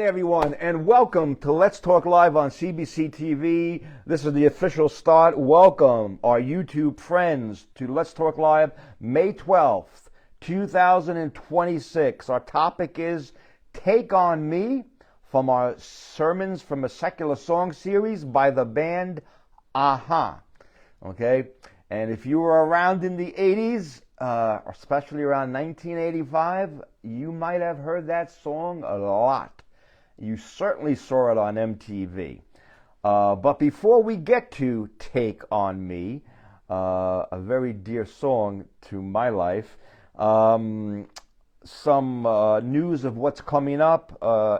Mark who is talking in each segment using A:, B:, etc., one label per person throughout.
A: everyone, and welcome to Let's Talk Live on CBC TV. This is the official start. Welcome, our YouTube friends, to Let's Talk Live, May 12th, 2026. Our topic is Take On Me, from our Sermons from a Secular Song series by the band Aha. Okay? And if you were around in the 80s, especially around 1985, you might have heard that song a lot. You certainly saw it on MTV. But before we get to Take On Me, a very dear song to my life, some news of what's coming up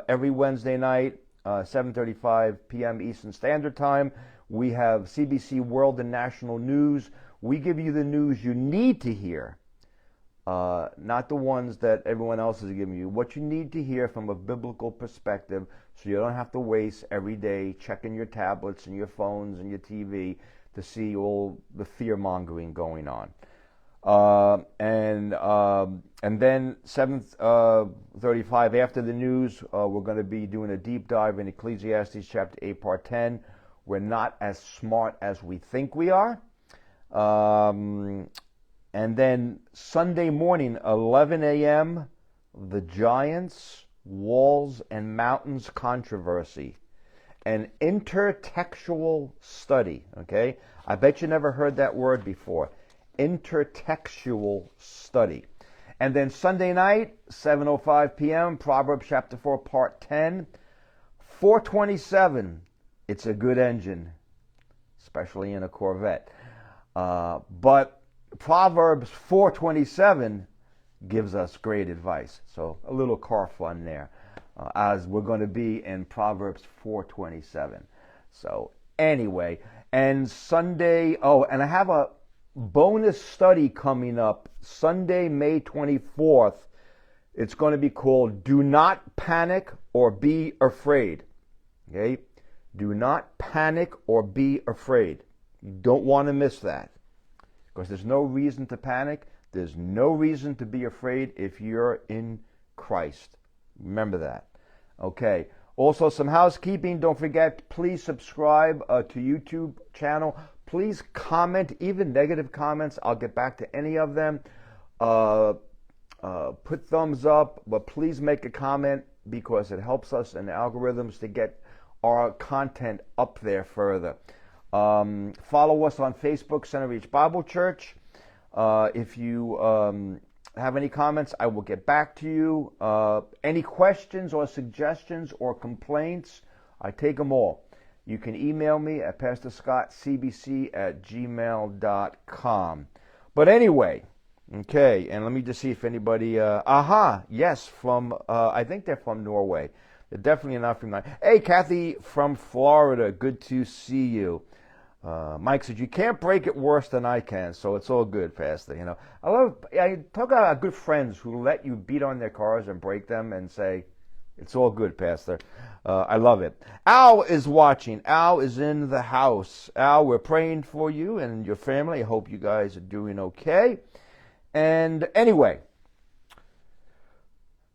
A: every Wednesday night, 7:35 p.m. Eastern Standard Time. We have CBC World and National News. We give you the news you need to hear, not the ones that everyone else is giving you. What you need to hear from a biblical perspective, so you don't have to waste every day checking your tablets and your phones and your TV to see all the fear-mongering going on. And then 7:35 after the news, we're going to be doing a deep dive in Ecclesiastes chapter 8, part 10. We're not as smart as we think we are. And then Sunday morning, 11 a.m., the Giants, Walls, and Mountains controversy. An intertextual study, okay? I bet you never heard that word before. Intertextual study. And then Sunday night, 7:05 p.m., Proverbs chapter 4, part 10. 427, it's a good engine, especially in a Corvette. But Proverbs 4:27 gives us great advice. So a little car fun there, as we're going to be in Proverbs 4:27. So anyway, and Sunday, and I have a bonus study coming up Sunday, May 24th. It's going to be called Do Not Panic or Be Afraid. Okay? Do not panic or be afraid. You don't want to miss that, because there's no reason to panic. There's no reason to be afraid if you're in Christ. Remember that. Okay. Also, some housekeeping. Don't forget, please subscribe to YouTube channel. Please comment, even negative comments. I'll get back to any of them. Put thumbs up, but please make a comment, because it helps us in the algorithms to get our content up there further. Follow us on Facebook, Centereach Bible Church. If you have any comments, I will get back to you. Any questions or suggestions or complaints, I take them all. You can email me at pastorscottcbc@gmail.com. But anyway, okay, and let me just see if anybody, yes, from, I think they're from Norway. They're definitely not from Nigeria. Hey, Kathy from Florida, good to see you. Mike said, you can't break it worse than I can, so it's all good, Pastor. You know, I talk about good friends who let you beat on their cars and break them and say, it's all good, Pastor. I love it. Al is watching. Al is in the house. Al, we're praying for you and your family. I hope you guys are doing okay. And anyway,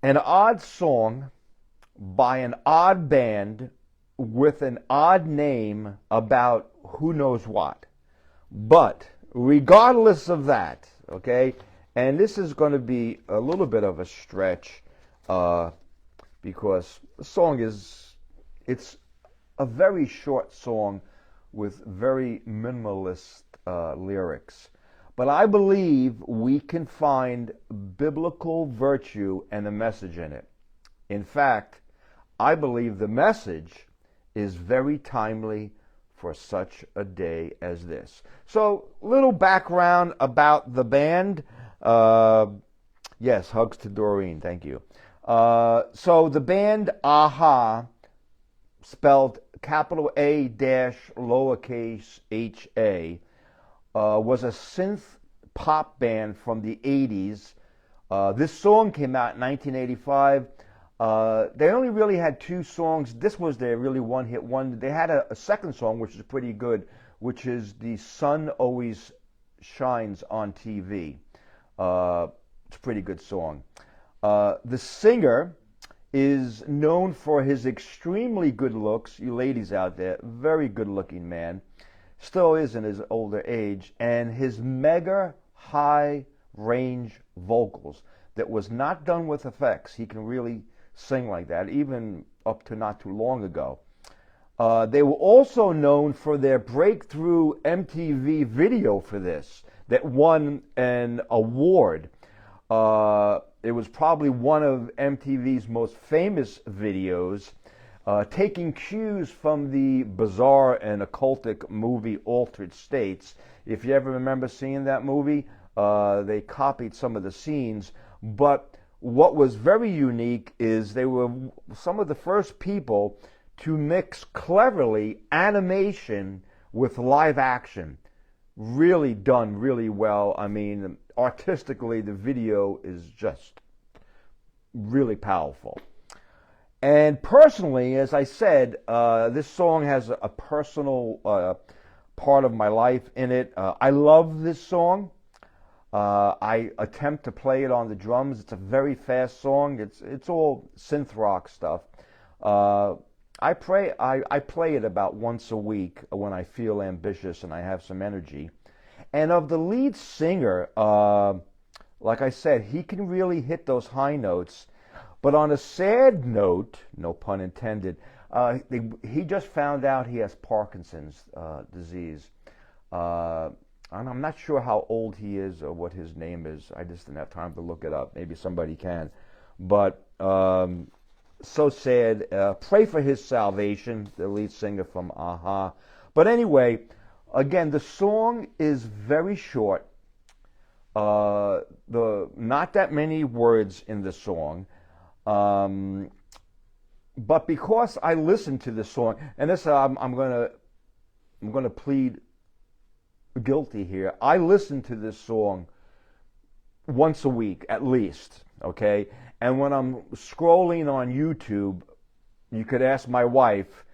A: an odd song by an odd band with an odd name about who knows what. But regardless of that, okay, and this is going to be a little bit of a stretch, because the song it's a very short song with very minimalist lyrics. But I believe we can find biblical virtue and a message in it. In fact, I believe the message is very timely for such a day as this. So, little background about the band. Yes, hugs to Doreen, thank you. So the band Aha, spelled capital A dash lowercase HA, was a synth pop band from the 80s. This song came out in 1985. They only really had two songs. This was their really one-hit wonder. They had a second song, which is pretty good, which is The Sun Always Shines on TV. It's a pretty good song. The singer is known for his extremely good looks. You ladies out there, very good looking man. Still is in his older age. And his mega high range vocals that was not done with effects. He can really sing like that, even up to not too long ago. They were also known for their breakthrough MTV video for this that won an award. It was probably one of MTV's most famous videos, taking cues from the bizarre and occultic movie Altered States. If you ever remember seeing that movie, they copied some of the scenes, but what was very unique is they were some of the first people to mix cleverly animation with live action. Really done really well. I mean, artistically, the video is just really powerful. And personally, as I said, this song has a personal part of my life in it. I love this song. I attempt to play it on the drums. It's a very fast song. It's all synth rock stuff. I play it about once a week when I feel ambitious and I have some energy. And of the lead singer, like I said, he can really hit those high notes. But on a sad note, no pun intended, he just found out he has Parkinson's disease. And I'm not sure how old he is or what his name is. I just didn't have time to look it up. Maybe somebody can. But so sad. Pray for his salvation, the lead singer from Aha. But anyway, again, the song is very short. Not that many words in the song. But because I listened to this song, and this I'm gonna plead guilty here. I listen to this song once a week at least, okay? And when I'm scrolling on YouTube, you could ask my wife,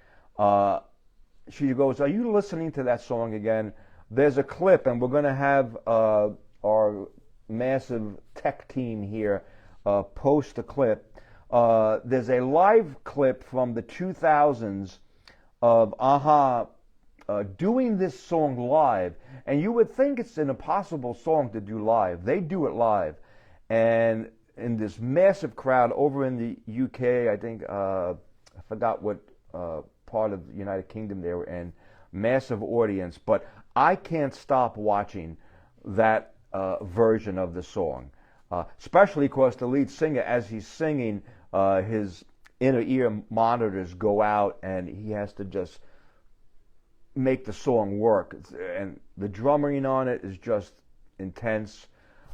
A: she goes, "Are you listening to that song again?" There's a clip, and we're going to have our massive tech team here post a clip. There's a live clip from the 2000s of Aha doing this song live, and you would think it's an impossible song to do live. They do it live, and in this massive crowd over in the UK, I think, I forgot what part of the United Kingdom they were in, massive audience, but I can't stop watching that version of the song, especially because the lead singer, as he's singing, his inner ear monitors go out and he has to just make the song work, and the drumming on it is just intense.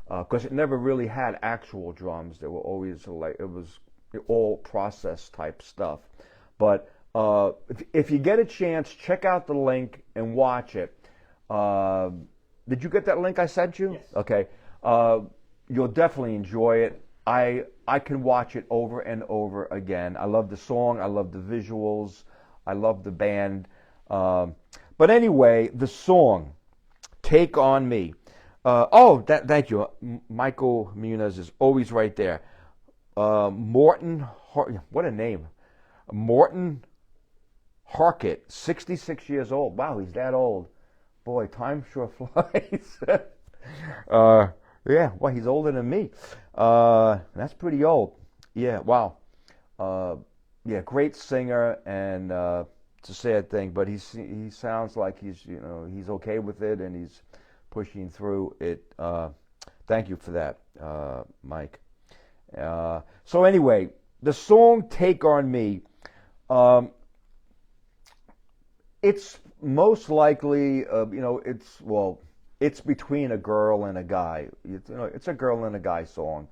A: Because it never really had actual drums. They were always like, it was all process type stuff. But if you get a chance, check out the link and watch it. Did you get that link I sent you?
B: Yes.
A: Okay. You'll definitely enjoy it. I can watch it over and over again. I love the song. I love the visuals. I love the band. But anyway, the song, Take On Me. Thank you. Michael Muniz is always right there. Morton, what a name. Morton Harkett, 66 years old. Wow, he's that old. Boy, time sure flies. Yeah, well, he's older than me. That's pretty old. Yeah, wow. Yeah, great singer, and it's a sad thing, but he sounds like he's okay with it, and he's pushing through it. Thank you for that, Mike. So anyway, the song "Take On Me," it's most likely, it's between a girl and a guy. It's a girl and a guy song.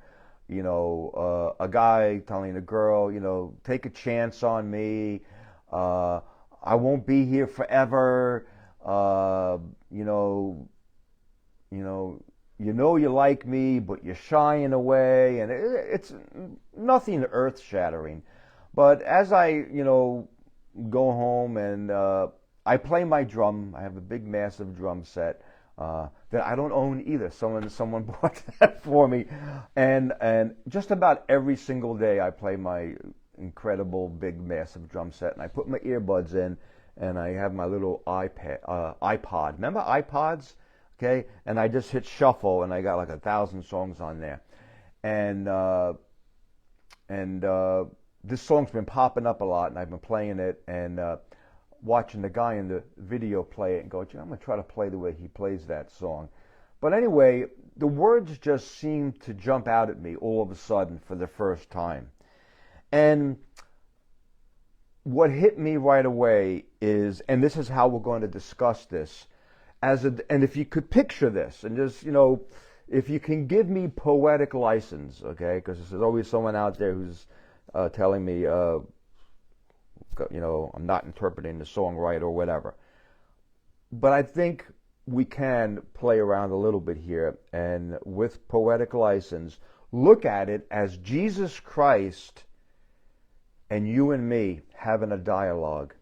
A: A guy telling a girl, take a chance on me. I won't be here forever. You like me, but you're shying away, and it's nothing earth-shattering. But as I, go home and I play my drum, I have a big, massive drum set. that I don't own either. Someone bought that for me, and just about every single day I play my incredible big massive drum set, and I put my earbuds in, and I have my little iPod. Remember iPods? Okay, and I just hit shuffle, and I got like 1,000 songs on there, and this song's been popping up a lot, and I've been playing it and watching the guy in the video play it and go, I'm going to try to play the way he plays that song. But anyway, the words just seem to jump out at me all of a sudden for the first time. And what hit me right away is, and this is how we're going to discuss this, and if you could picture this, and just, if you can give me poetic license, okay, because there's always someone out there who's telling me, I'm not interpreting the song right or whatever. But I think we can play around a little bit here, and with poetic license, look at it as Jesus Christ and you and me having a dialogue.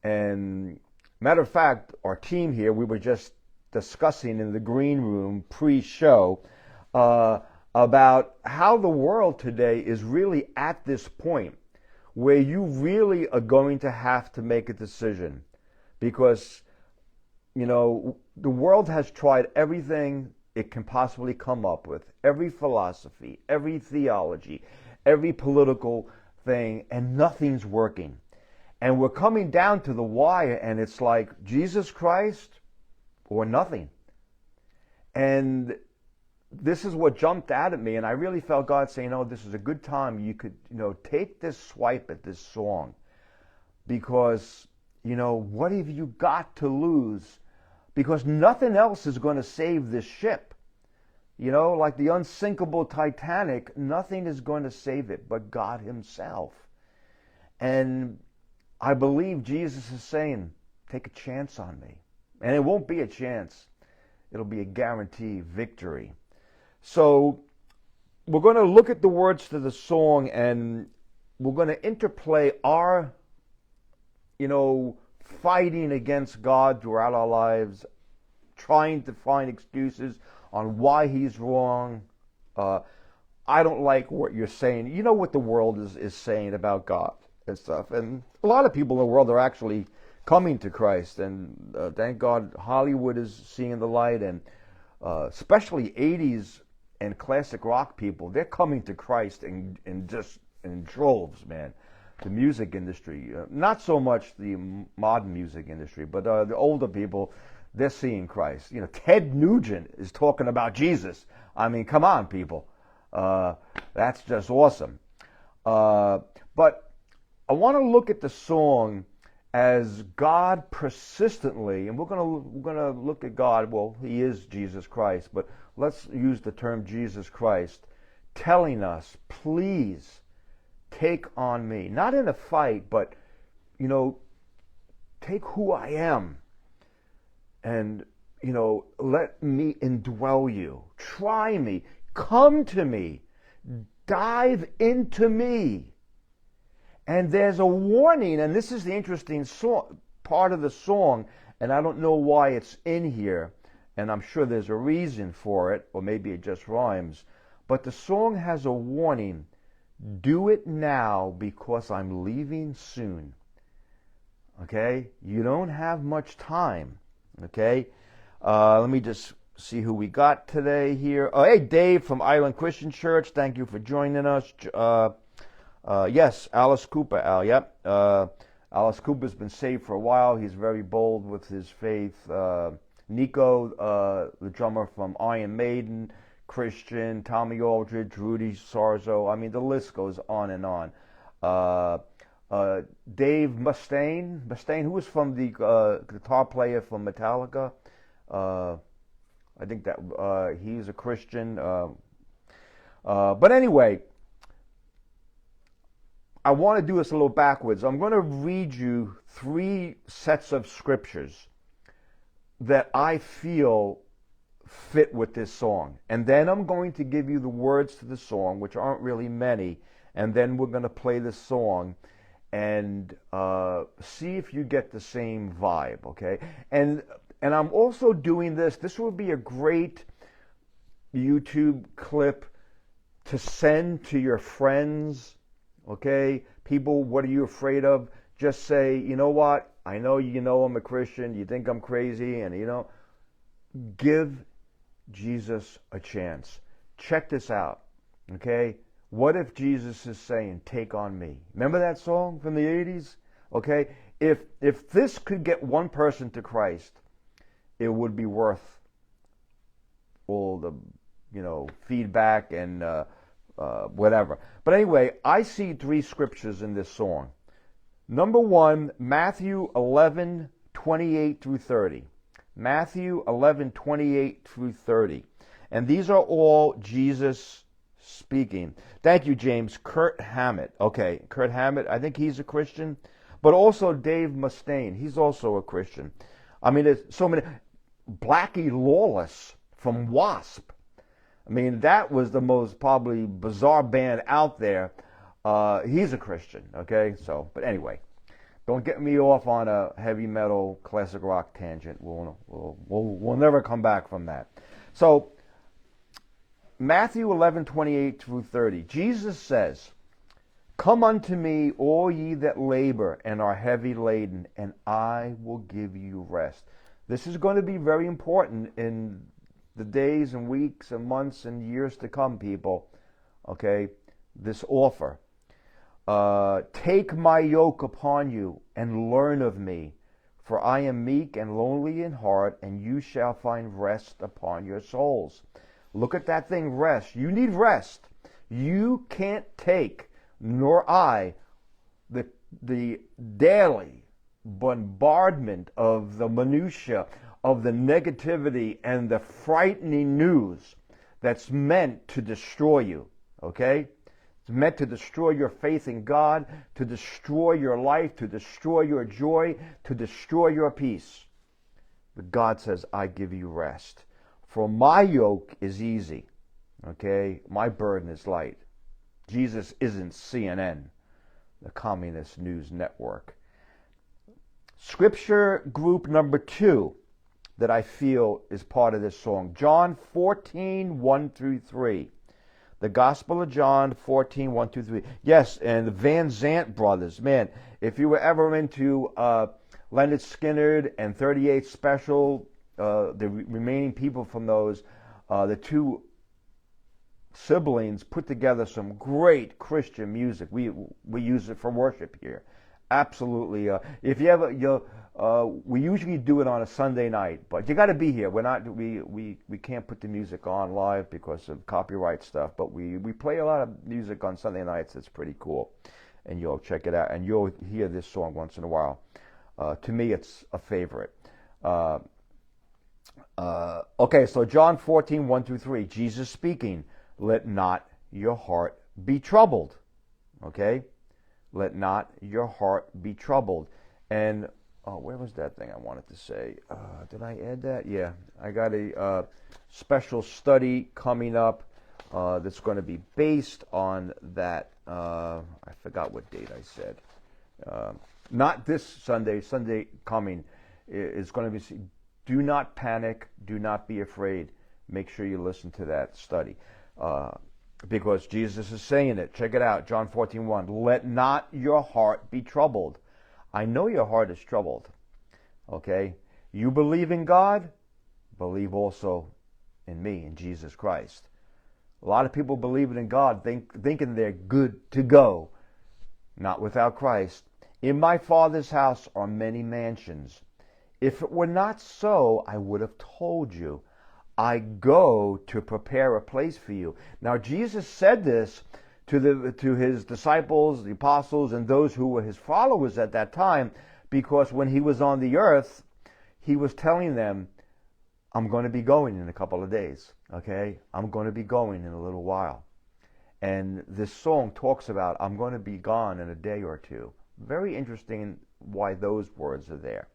A: And matter of fact, our team here, we were just discussing in the green room pre-show about how the world today is really at this point where you really are going to have to make a decision, because the world has tried everything it can possibly come up with, every philosophy, every theology, every political thing, and nothing's working. And we're coming down to the wire, and it's like Jesus Christ or nothing. And this is what jumped out at me, and I really felt God saying, this is a good time. You could, take this swipe at this song, because, what have you got to lose? Because nothing else is going to save this ship. Like the unsinkable Titanic, nothing is going to save it but God himself. And I believe Jesus is saying, take a chance on me. And it won't be a chance. It'll be a guaranteed victory. So we're going to look at the words to the song, and we're going to interplay our, fighting against God throughout our lives, trying to find excuses on why he's wrong. I don't like what you're saying. You know what the world is saying about God and stuff. And a lot of people in the world are actually coming to Christ. And thank God Hollywood is seeing the light, and especially 80s and classic rock people, they're coming to Christ in droves, man. The music industry, not so much the modern music industry, but the older people, they're seeing Christ. Ted Nugent is talking about Jesus. I mean, come on, people. That's just awesome. But I want to look at the song as God persistently, and we're gonna look at God. Well, he is Jesus Christ, but let's use the term Jesus Christ, telling us, please take on me. Not in a fight, but, take who I am and, let me indwell you. Try me. Come to me. Dive into me. And there's a warning, and this is the interesting part of the song, and I don't know why it's in here, and I'm sure there's a reason for it, or maybe it just rhymes, but the song has a warning. Do it now, because I'm leaving soon. Okay? You don't have much time. Okay? Let me just see who we got today here. Oh, hey, Dave from Island Christian Church. Thank you for joining us. Yes, Alice Cooper, Al. Yep. Alice Cooper's been saved for a while. He's very bold with his faith. Nico, the drummer from Iron Maiden, Christian, Tommy Aldridge, Rudy Sarzo. I mean, the list goes on and on. Dave Mustaine, who was from the guitar player from Metallica. I think that he's a Christian. But anyway, I want to do this a little backwards. I'm going to read you 3 sets of scriptures that I feel fit with this song. And then I'm going to give you the words to the song, which aren't really many. And then we're going to play the song and see if you get the same vibe, okay? And And I'm also doing this. This would be a great YouTube clip to send to your friends, okay? People, what are you afraid of? Just say, you know what? I know you know I'm a Christian. You think I'm crazy. And, give Jesus a chance. Check this out, okay? What if Jesus is saying, take on me? Remember that song from the 80s? Okay? If this could get one person to Christ, it would be worth all the, feedback and whatever. But anyway, I see 3 scriptures in this song. Number 1, Matthew 11:28 through 30. Matthew 11:28 through 30. And these are all Jesus speaking. Thank you, James. Kurt Hammett. Okay, Kurt Hammett, I think he's a Christian. But also Dave Mustaine, he's also a Christian. I mean, there's so many. Blackie Lawless from Wasp. I mean, that was the most probably bizarre band out there. He's a Christian, okay? So, but anyway, don't get me off on a heavy metal, classic rock tangent. We'll never come back from that. So, Matthew 11:28 through 30. Jesus says, "Come unto me, all ye that labor and are heavy laden, and I will give you rest." This is going to be very important in the days and weeks and months and years to come, people. Okay? This offer. Take my yoke upon you and learn of me, for I am meek and lowly in heart, and you shall find rest upon your souls. Look at that thing, rest. You need rest. You can't take, nor I, the daily bombardment of the minutia, of the negativity and the frightening news that's meant to destroy you, okay? It's meant to destroy your faith in God, to destroy your life, to destroy your joy, to destroy your peace. But God says, I give you rest. For my yoke is easy, okay? My burden is light. Jesus isn't CNN, the communist news network. Scripture group number 2 that I feel is part of this song. John 14:1 through 3. The Gospel of John 14:1 through 3. Yes, and the Van Zant brothers. Man, if you were ever into Leonard Skinner and 38 Special, the remaining people from those, the 2 siblings put together some great Christian music. We use it for worship here. Absolutely. If you ever, we usually do it on a Sunday night, but you got to be here. We can't put the music on live because of copyright stuff, but we play a lot of music on Sunday nights. It's pretty cool, and you'll check it out, and you'll hear this song once in a while. To me, it's a favorite. Okay, so John 14:1 through 3, Jesus speaking, "Let not your heart be troubled." Okay? Let not your heart be troubled. And, where was that thing I wanted to say? Did I add that? Yeah, I got a special study coming up that's going to be based on that. I forgot what date I said. Not this Sunday, Sunday coming. It's going to be, do not panic, do not be afraid. Make sure you listen to that study. Because Jesus is saying it. Check it out, John 14:1. Let not your heart be troubled. I know your heart is troubled. Okay? You believe in God, believe also in me, in Jesus Christ. A lot of people believing in God, thinking they're good to go. Not without Christ. In my Father's house are many mansions. If it were not so, I would have told you. I go to prepare a place for you. Now, Jesus said this to his disciples, the apostles, and those who were his followers at that time, because when he was on the earth, he was telling them, I'm going to be going in a couple of days, okay? I'm going to be going in a little while. And this song talks about, I'm going to be gone in a day or two. Very interesting why those words are there.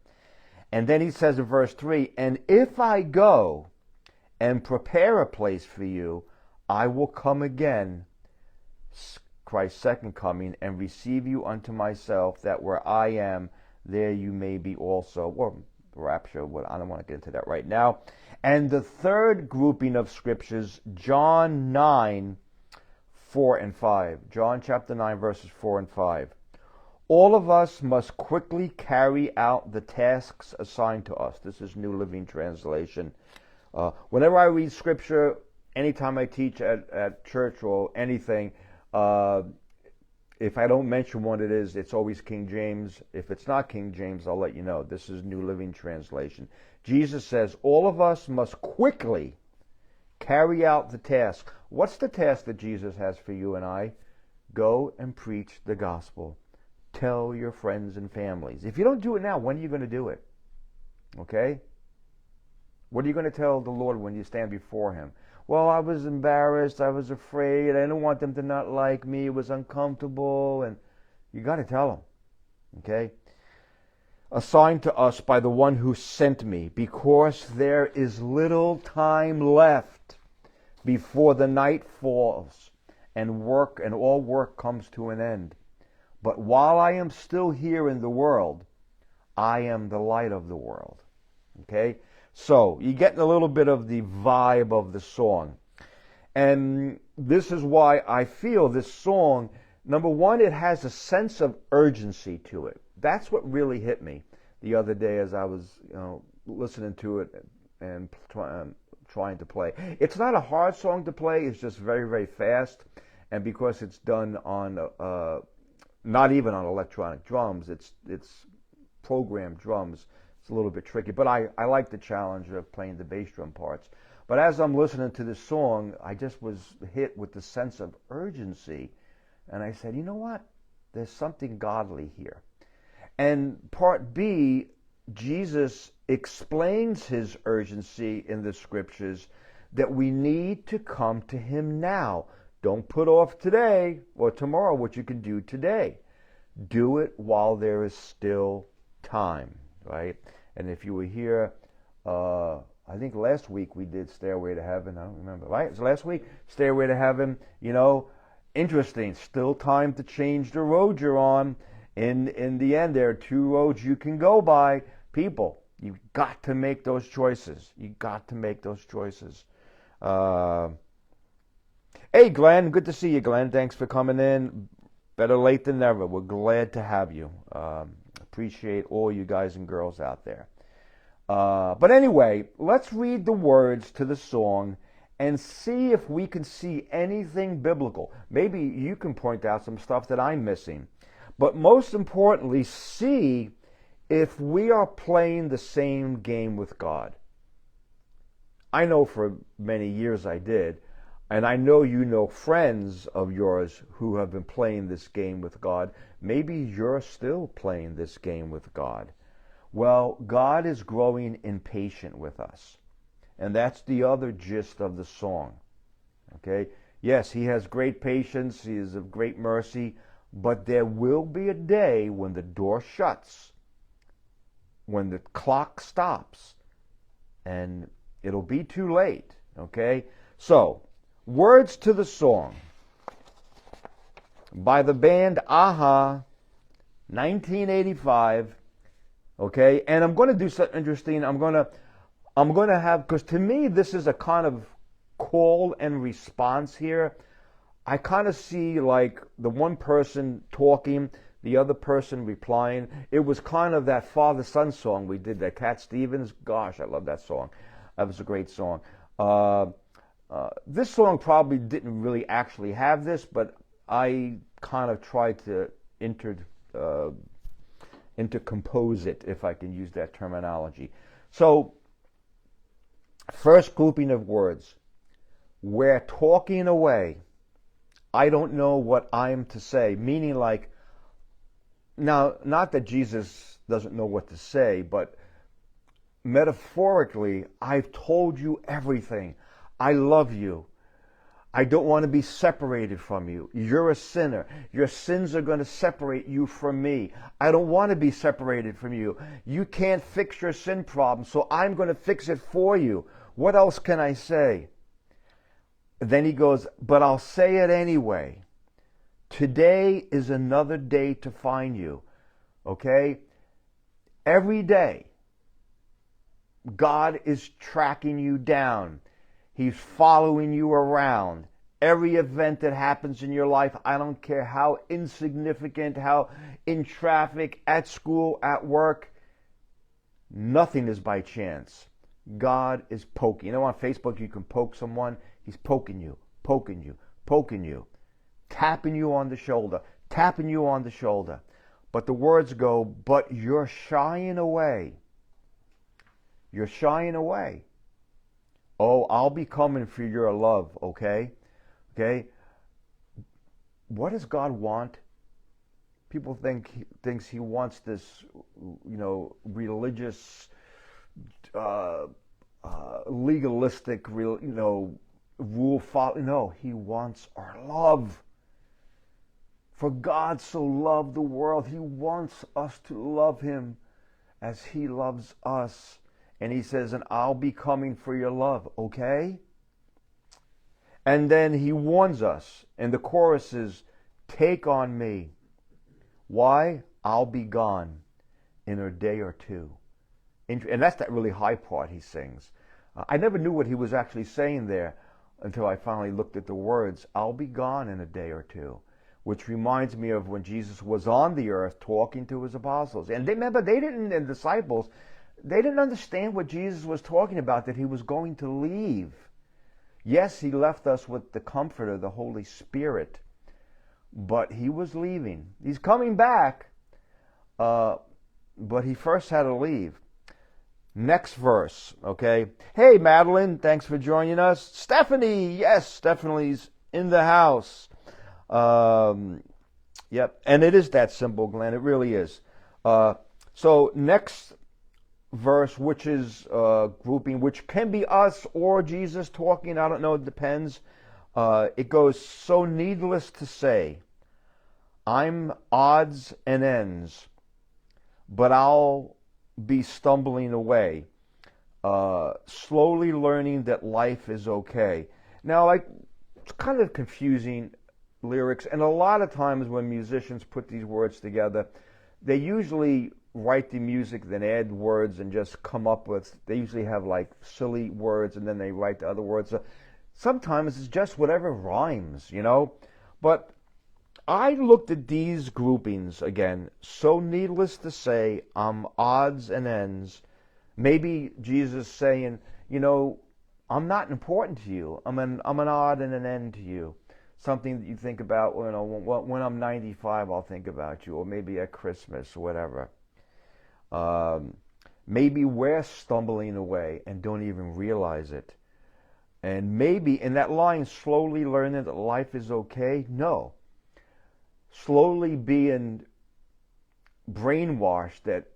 A: And then he says in verse 3, and if I go and prepare a place for you, I will come again, Christ's second coming, and receive you unto myself, that where I am, there you may be also. Or rapture. I don't want to get into that right now. And the third grouping of scriptures, John 9, 4 and 5. John chapter 9, verses 4 and 5. All of us must quickly carry out the tasks assigned to us. This is New Living Translation. Whenever I read scripture, anytime I teach at church or anything, if I don't mention what it is, it's always King James. If it's not King James, I'll let you know. This is New Living Translation. Jesus says, all of us must quickly carry out the task. What's the task that Jesus has for you and I? Go and preach the gospel. Tell your friends and families. If you don't do it now, when are you going to do it? Okay? What are you going to tell the Lord when you stand before Him? Well, I was embarrassed. I was afraid. I didn't want them to not like me. It was uncomfortable. And you got to tell them. Okay? Assigned to us by the one who sent me, because there is little time left before the night falls and all work comes to an end. But while I am still here in the world, I am the light of the world. Okay? So, you're getting a little bit of the vibe of the song. And this is why I feel this song, number one, it has a sense of urgency to it. That's what really hit me the other day as I was listening to it and trying to play. It's not a hard song to play. It's just very, very fast. And because it's done on not even on electronic drums, it's programmed drums. It's a little bit tricky, but I like the challenge of playing the bass drum parts. But as I'm listening to this song, I just was hit with the sense of urgency. And I said, you know what? There's something godly here. And part B, Jesus explains his urgency in the scriptures that we need to come to him now. Don't put off today or tomorrow what you can do today. Do it while there is still time, right? And if you were here, I think last week we did Stairway to Heaven. I don't remember, right? It was last week. Stairway to Heaven, interesting. Still time to change the road you're on. In the end, there are two roads you can go by. People, you've got to make those choices. You got to make those choices. Hey, Glenn, good to see you, Glenn. Thanks for coming in. Better late than never. We're glad to have you. Appreciate all you guys and girls out there. But anyway, let's read the words to the song and see if we can see anything biblical. Maybe you can point out some stuff that I'm missing. But most importantly, see if we are playing the same game with God. I know for many years I did. And I know you know friends of yours who have been playing this game with God. Maybe you're still playing this game with God. Well, God is growing impatient with us. And that's the other gist of the song. Okay? Yes, he has great patience. He is of great mercy. But there will be a day when the door shuts, when the clock stops, and it'll be too late. Okay? So, words to the song by the band Aha, 1985. Okay, and I'm going to do something interesting. I'm going to have, because to me this is a kind of call and response here. I kind of see like the one person talking, the other person replying. It was kind of that father-son song we did, that Cat Stevens. Gosh, I love that song. That was a great song. This song probably didn't really actually have this, but I kind of tried to intercompose it, if I can use that terminology. So, first grouping of words. We're talking away. I don't know what I'm to say, meaning like, now, not that Jesus doesn't know what to say, but metaphorically, I've told you everything. I love you. I don't want to be separated from you. You're a sinner. Your sins are going to separate you from me. I don't want to be separated from you. You can't fix your sin problem, so I'm going to fix it for you. What else can I say? Then he goes, but I'll say it anyway. Today is another day to find you. Okay? Every day God is tracking you down. He's following you around. Every event that happens in your life, I don't care how insignificant, how in traffic, at school, at work, nothing is by chance. God is poking. You know, on Facebook you can poke someone. He's poking you, poking you, poking you, tapping you on the shoulder, tapping you on the shoulder. But the words go, but you're shying away. You're shying away. Oh, I'll be coming for your love, okay? Okay? What does God want? People thinks he wants this, religious, legalistic, rule follow. No, he wants our love. For God so loved the world, he wants us to love him as he loves us. And he says, and I'll be coming for your love, okay? And then he warns us, and the chorus is, take on me. Why? I'll be gone in a day or two. And that's that really high part he sings. I never knew what he was actually saying there until I finally looked at the words. I'll be gone in a day or two. Which reminds me of when Jesus was on the earth talking to his apostles. And the disciples, they didn't understand what Jesus was talking about, that he was going to leave. Yes, he left us with the Comforter, the Holy Spirit, but he was leaving. He's coming back, but he first had to leave. Next verse, okay? Hey, Madeline, thanks for joining us. Stephanie, yes, Stephanie's in the house. Yep, and it is that simple, Glenn. It really is. So next verse, which is grouping, which can be us or Jesus talking. I don't know. It depends. It goes, so needless to say, I'm odds and ends, but I'll be stumbling away, slowly learning that life is okay. Now, it's kind of confusing lyrics, and a lot of times when musicians put these words together, they usually write the music, then add words and just come up with, they usually have like silly words and then they write the other words. So sometimes it's just whatever rhymes, But I looked at these groupings again, so needless to say, I'm odds and ends. Maybe Jesus saying, I'm not important to you. I'm an odd and an end to you. Something that you think about, when I'm 95, I'll think about you, or maybe at Christmas, or whatever. Maybe we're stumbling away and don't even realize it. And maybe in that line, slowly learning that life is okay, no. Slowly being brainwashed that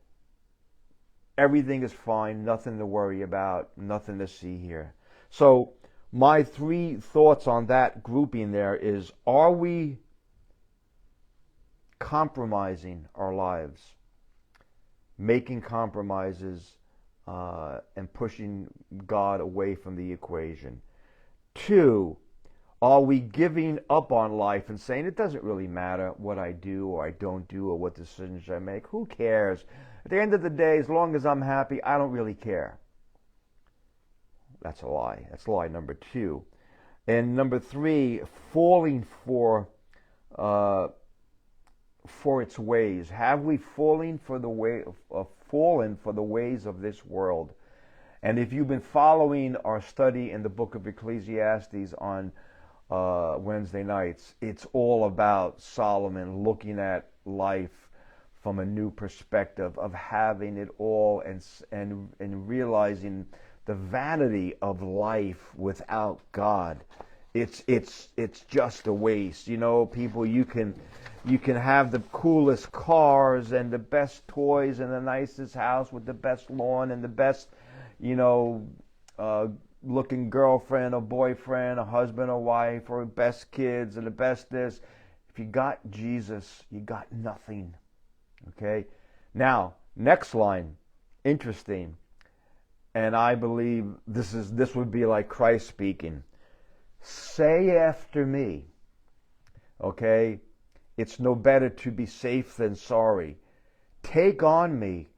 A: everything is fine, nothing to worry about, nothing to see here. So my three thoughts on that grouping there is, are we compromising our lives, making compromises, and pushing God away from the equation? 2, are we giving up on life and saying, it doesn't really matter what I do or I don't do or what decisions I make? Who cares? At the end of the day, as long as I'm happy, I don't really care. That's a lie. That's lie number 2. And number 3, falling for its ways. Have we fallen for the ways of this world? And if you've been following our study in the book of Ecclesiastes on Wednesday nights, it's all about Solomon looking at life from a new perspective of having it all and realizing the vanity of life without God. It's just a waste. People, you can have the coolest cars and the best toys and the nicest house with the best lawn and the best, looking girlfriend or boyfriend, a husband or wife, or best kids and the best this. If you got Jesus, you got nothing. Okay? Now, next line, interesting. And I believe this would be like Christ speaking. Say after me. Okay? It's no better to be safe than sorry. Take on me.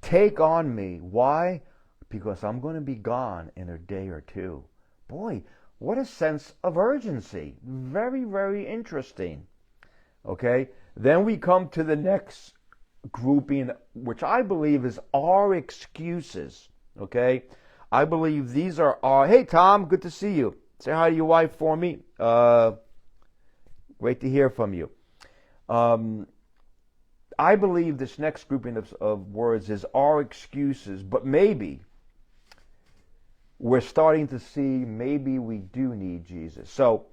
A: Take on me. Why? because I'm going to be gone in a day or two. Boy, what a sense of urgency. Very, very interesting. Okay, then we come to the next grouping, which I believe is our excuses. Okay, I believe these are our, hey Tom, good to see you. Say hi to your wife for me. Great to hear from you. I believe this next grouping of words is our excuses, but maybe we're starting to see maybe we do need Jesus. So,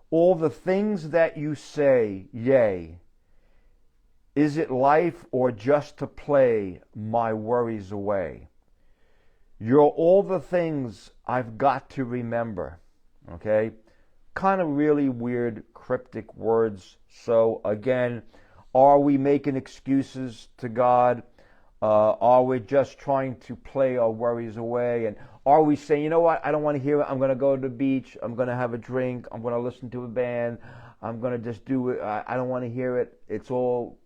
A: all the things that you say, yea, is it life or just to play my worries away? You're all the things I've got to remember. Okay? Kind of really weird, cryptic words. So, again, are we making excuses to God? Are we just trying to play our worries away? And are we saying, you know what, I don't want to hear it. I'm going to go to the beach. I'm going to have a drink. I'm going to listen to a band. I'm going to just do it. I don't want to hear it. It's all,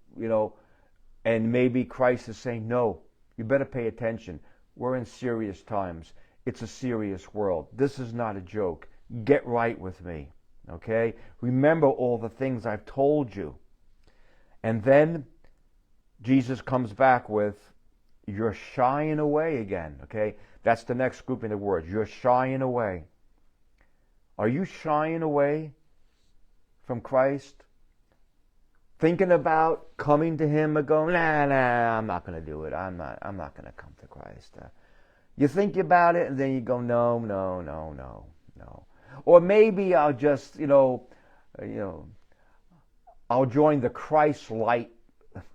A: and maybe Christ is saying, no, you better pay attention. We're in serious times. It's a serious world. This is not a joke. Get right with me, okay? Remember all the things I've told you. And then Jesus comes back with, you're shying away again, okay? That's the next grouping of words. You're shying away. Are you shying away from Christ? Thinking about coming to Him and going, nah, I'm not going to do it. I'm not going to come to Christ. You think about it and then you go, no. Or maybe I'll just, I'll join the Christ Light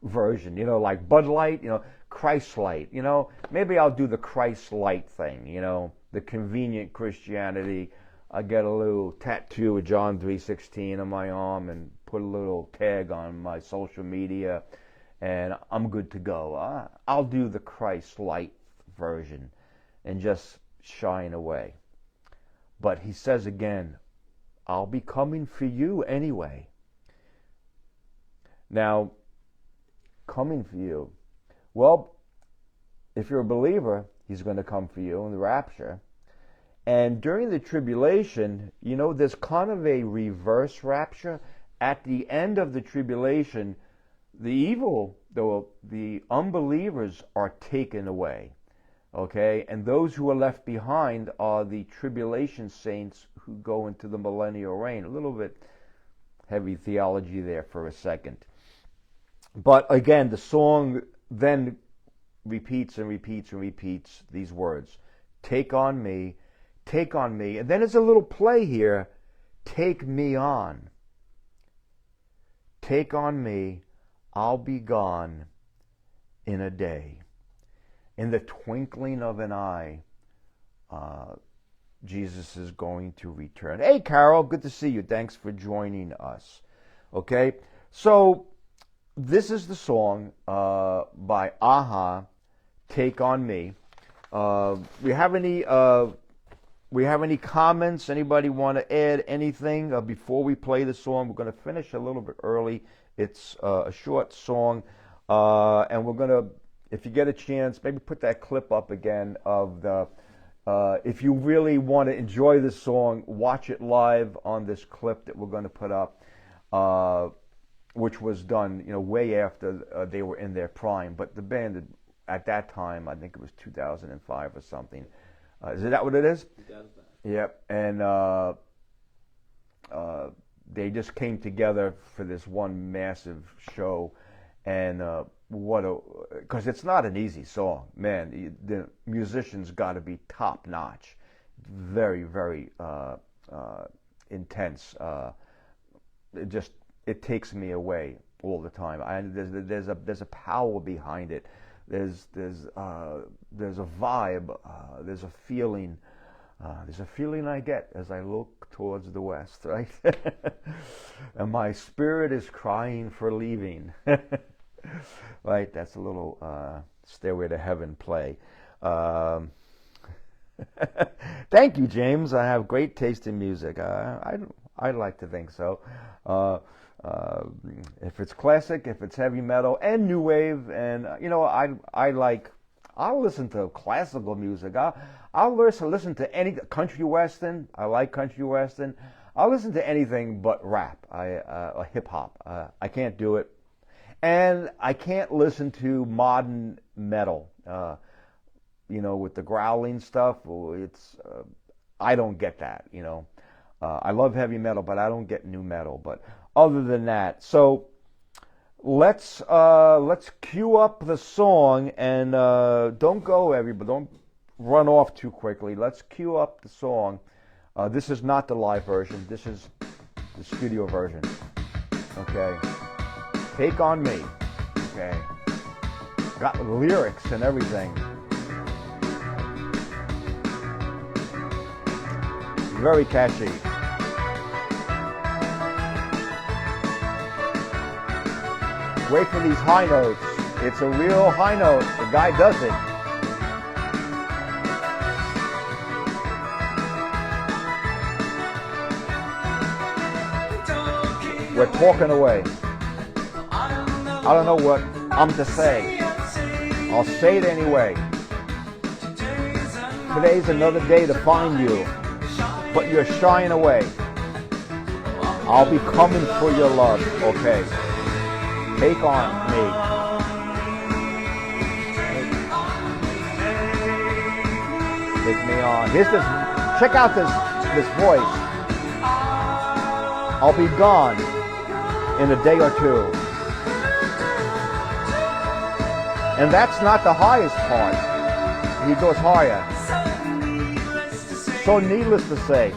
A: version, like Bud Light, Christ Light, maybe I'll do the Christ Light thing, the convenient Christianity. I get a little tattoo of John 3:16 on my arm and put a little tag on my social media, and I'm good to go. I'll do the Christ Light version and just shine away. But he says again, I'll be coming for you anyway. Now, coming for you. Well, if you're a believer, he's going to come for you in the rapture. And during the tribulation, there's kind of a reverse rapture. At the end of the tribulation, the unbelievers are taken away. Okay? And those who are left behind are the tribulation saints who go into the millennial reign. A little bit heavy theology there for a second. But again, the song then repeats and repeats and repeats these words. Take on me, take on me. And then there's a little play here. Take me on. Take on me, I'll be gone in a day. In the twinkling of an eye, Jesus is going to return. Hey, Carol, good to see you. Thanks for joining us. Okay, so this is the song by Aha, Take on Me. We have any comments? Anybody want to add anything before we play the song? We're going to finish a little bit early. It's a short song, and we're going to, if you get a chance, maybe put that clip up again of the. If you really want to enjoy this song, watch it live on this clip that we're going to put up, which was done, way after they were in their prime. But the band at that time, I think it was 2005 or something. Is that what it is?
B: 2005.
A: Yep. And they just came together for this one massive show, and because it's not an easy song, man. The musicians got to be top notch, very, very intense. It takes me away all the time. There's a power behind it. There's a vibe. There's a feeling. There's a feeling I get as I look towards the west, right? And my spirit is crying for leaving. Right? That's a little Stairway to Heaven play. Thank you, James. I have great taste in music. I'd like to think so. If it's classic, if it's heavy metal and new wave, and I I'll listen to classical music. I'll listen to any country western. I like country western. I'll listen to anything but rap, or hip hop. I can't do it, and I can't listen to modern metal. With the growling stuff. I don't get that. I love heavy metal, but I don't get new metal. But other than that, so let's cue up the song, and don't go, everybody. Don't run off too quickly. Let's cue up the song. This is not the live version. This is the studio version. Okay. Take on Me. Okay. Got lyrics and everything. Very catchy. Wait for these high notes. It's a real high note. The guy does it. We're talking away. I don't know what I'm to say. I'll say it anyway. Today's another day to find you, but you're shying away. I'll be coming for your love, okay? Take on me. Take me on. Here's this. Check out this voice. I'll be gone in a day or two. And that's not the highest part. He goes higher. So needless to say.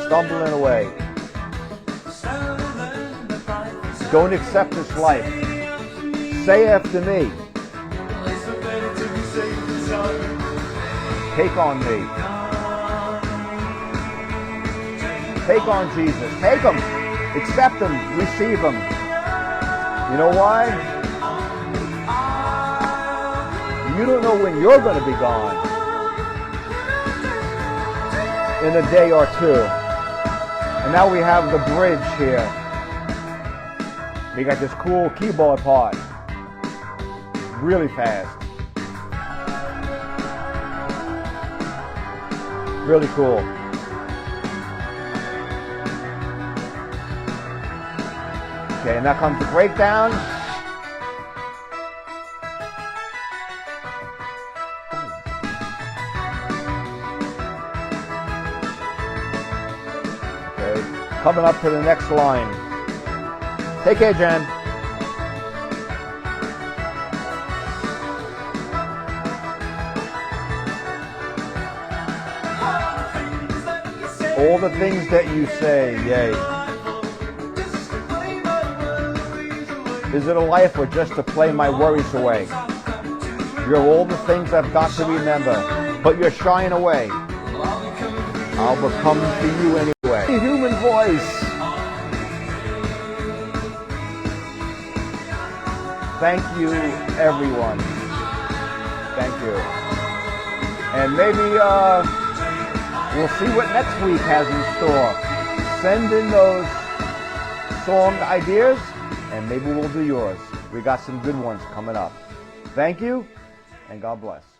A: Stumbling away. Don't accept this life. Say after me. Take on me. Take on Jesus. Take him. Accept him. Receive him. You know why? You don't know when you're going to be gone. In a day or two. And now we have the bridge here. We got this cool keyboard part. Really fast. Really cool. Okay, now comes the breakdown. Okay, coming up to the next line. Take care, Jen. All the things that you say, yay. Is it a life or just to play my worries away? You're all the things I've got to remember, but you're shying away. I'll become to you anyway. Human voice. Thank you, everyone. Thank you. And maybe we'll see what next week has in store. Send in those song ideas, and maybe we'll do yours. We got some good ones coming up. Thank you, and God bless.